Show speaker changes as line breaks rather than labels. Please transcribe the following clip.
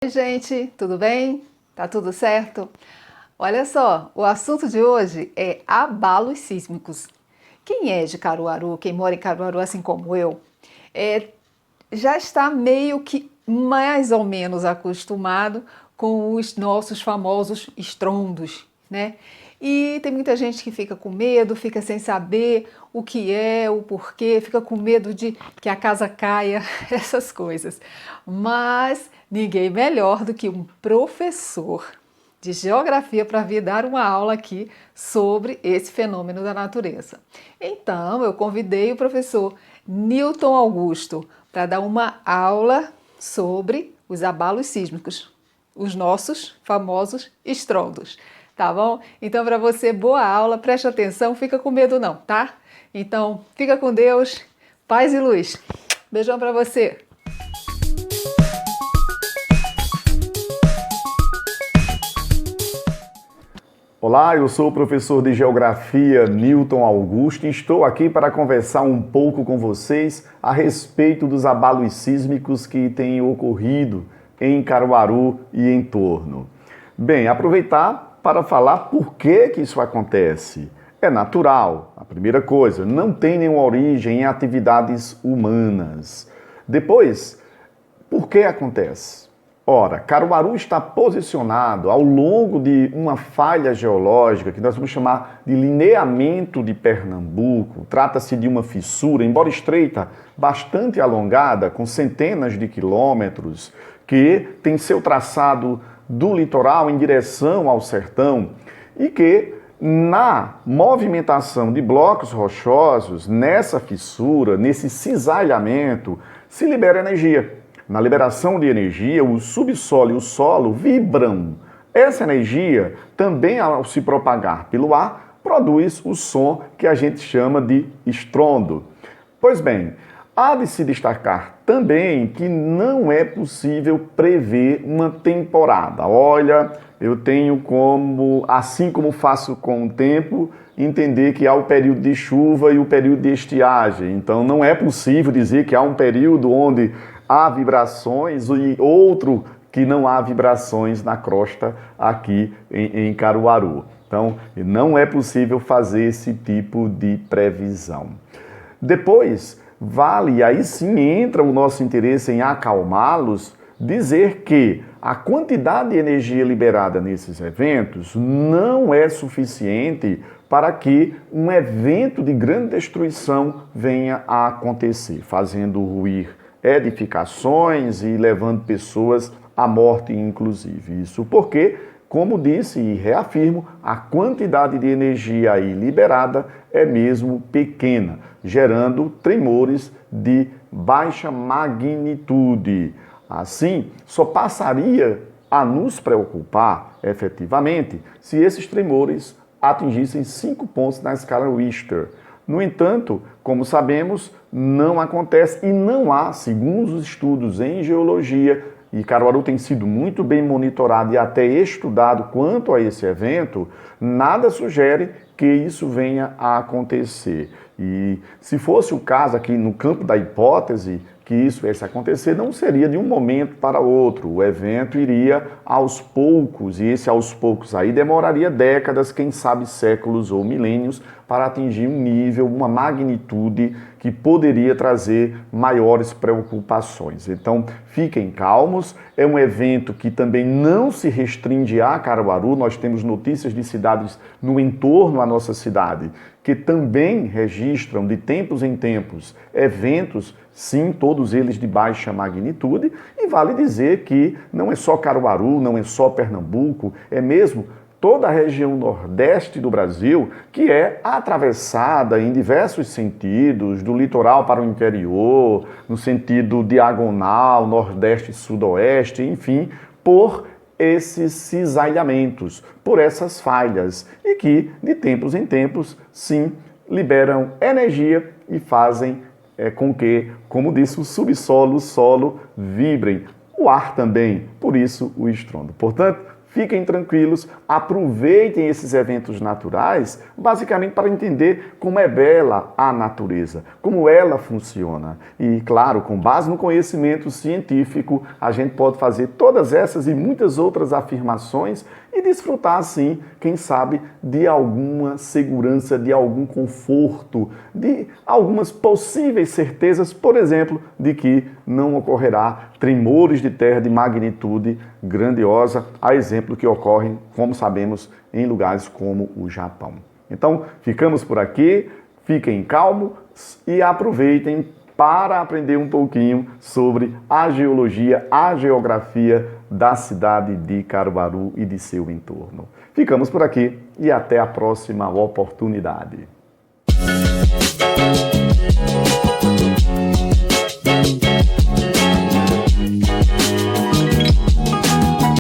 Oi, gente, tudo bem? Tá tudo certo? Olha só, o assunto de hoje é abalos sísmicos. Quem é de Caruaru, quem mora em Caruaru, assim como eu, é, já está meio que mais ou menos acostumado com os nossos famosos estrondos, né? E tem muita gente que fica com medo, fica sem saber o que é, o porquê, fica com medo de que a casa caia, essas coisas. Mas ninguém melhor do que um professor de geografia para vir dar uma aula aqui sobre esse fenômeno da natureza. Então, eu convidei o professor Newton Augusto para dar uma aula sobre os abalos sísmicos, os nossos famosos estrondos, tá bom? Então, para você, boa aula, preste atenção, fica com medo não, tá? Então, fica com Deus, paz e luz. Beijão para você.
Olá, eu sou o professor de Geografia Newton Augusto e estou aqui para conversar um pouco com vocês a respeito dos abalos sísmicos que têm ocorrido em Caruaru e em torno. Bem, aproveitar para falar por que isso acontece. É natural, a primeira coisa, não tem nenhuma origem em atividades humanas. Depois, por que acontece? Ora, Caruaru está posicionado ao longo de uma falha geológica que nós vamos chamar de lineamento de Pernambuco. Trata-se de uma fissura, embora estreita, bastante alongada, com centenas de quilômetros, que tem seu traçado do litoral em direção ao sertão e que, na movimentação de blocos rochosos, nessa fissura, nesse cisalhamento, se libera energia. Na liberação de energia, o subsolo e o solo vibram. Essa energia, também ao se propagar pelo ar, produz o som que a gente chama de estrondo. Pois bem, há de se destacar também que não é possível prever uma temporada. Olha, eu tenho como, assim como faço com o tempo, entender que há o período de chuva e o período de estiagem. Então não é possível dizer que há um período onde há vibrações e outro que não há vibrações na crosta aqui em Caruaru. Então, não é possível fazer esse tipo de previsão. Depois, vale, aí sim entra o nosso interesse em acalmá-los, dizer que a quantidade de energia liberada nesses eventos não é suficiente para que um evento de grande destruição venha a acontecer, fazendo ruir edificações e levando pessoas à morte, inclusive. Isso porque, como disse e reafirmo, a quantidade de energia aí liberada é mesmo pequena, gerando tremores de baixa magnitude. Assim, só passaria a nos preocupar, efetivamente, se esses tremores atingissem 5 pontos na escala Richter. No entanto, como sabemos, não acontece e não há, segundo os estudos em geologia, e Caruaru tem sido muito bem monitorado e até estudado quanto a esse evento, nada sugere que isso venha a acontecer. E se fosse o caso aqui no campo da hipótese que isso viesse a acontecer, não seria de um momento para outro. O evento iria aos poucos, e esse aos poucos aí demoraria décadas, quem sabe séculos ou milênios, para atingir um nível, uma magnitude que poderia trazer maiores preocupações. Então, fiquem calmos, é um evento que também não se restringe a Caruaru, nós temos notícias de cidades no entorno à nossa cidade, que também registram de tempos em tempos eventos, sim, todos eles de baixa magnitude, e vale dizer que não é só Caruaru, não é só Pernambuco, é mesmo toda a região nordeste do Brasil, que é atravessada em diversos sentidos, do litoral para o interior, no sentido diagonal, nordeste e sudoeste, enfim, por esses cisalhamentos, por essas falhas, e que, de tempos em tempos, sim, liberam energia e fazem com que, como disse, o subsolo, o solo vibrem. O ar também, por isso o estrondo. Portanto, fiquem tranquilos, aproveitem esses eventos naturais, basicamente para entender como é bela a natureza, como ela funciona. E, claro, com base no conhecimento científico, a gente pode fazer todas essas e muitas outras afirmações e desfrutar, assim, quem sabe, de alguma segurança, de algum conforto, de algumas possíveis certezas, por exemplo, de que não ocorrerá tremores de terra de magnitude grandiosa, a exemplo que ocorrem, como sabemos, em lugares como o Japão. Então, ficamos por aqui, fiquem calmos e aproveitem para aprender um pouquinho sobre a geologia, a geografia da cidade de Caruaru e de seu entorno. Ficamos por aqui e até a próxima oportunidade.